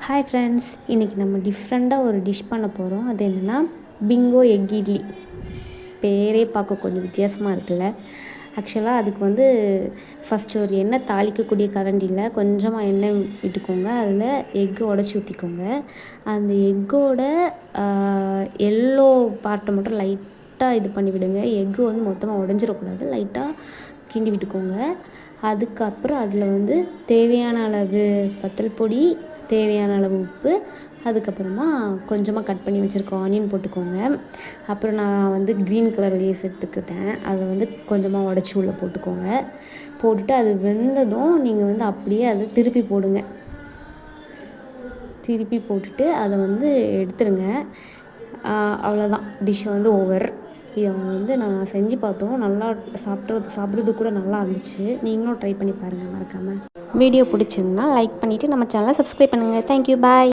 Hi friends, இன்றைக்கி நம்ம டிஃப்ரெண்ட்டாக ஒரு டிஷ் பண்ண போகிறோம். அது என்னென்னா பிங்கோ எக் இட்லி. பேரே பார்க்க கொஞ்சம் வித்தியாசமாக இருக்குல்ல. ஆக்சுவலாக அதுக்கு ஃபஸ்ட்டு ஒரு எண்ணெய் தாளிக்கக்கூடிய கரண்டியில் கொஞ்சமாக எண்ணெய் விட்டுக்கோங்க. அதில் எக்கு உடச்சி ஊற்றிக்கோங்க. அந்த எக்கோட எல்லோ பார்ட்டை மட்டும் லைட்டாக இது பண்ணி விடுங்க. எக்கு மொத்தமாக உடஞ்சிடக்கூடாது. லைட்டாக கிண்டி விட்டுக்கோங்க. அதுக்கப்புறம் அதில் தேவையான அளவு வத்தல் பொடி, தேவையான அளவு உப்பு, அதுக்கப்புறமா கொஞ்சமாக கட் பண்ணி வச்சுருக்க ஆனியன் போட்டுக்கோங்க. அப்புறம் நான் க்ரீன் கலர் லேஸ் எடுத்துக்கிட்டேன். அதை கொஞ்சமாக உடச்சி உள்ளே போட்டுக்கோங்க. போட்டுட்டு அது வெந்ததும் நீங்கள் அப்படியே அதை திருப்பி போடுங்க. திருப்பி போட்டுட்டு அதை எடுத்துருங்க. அவ்வளோதான், டிஷ் ஓவர். இதை நான் செஞ்சு பார்த்தோம். நல்லா சாப்பிட்றதுக்கு கூட நல்லா இருந்துச்சு. நீங்களும் ட்ரை பண்ணி பாருங்கள் மறக்காமல். வீடியோ பிடிச்சிருந்தா லைக் பண்ணிவிட்டு நம்ம சேனலை சப்ஸ்கிரைப் பண்ணுங்கள். தேங்க்யூ, பாய்.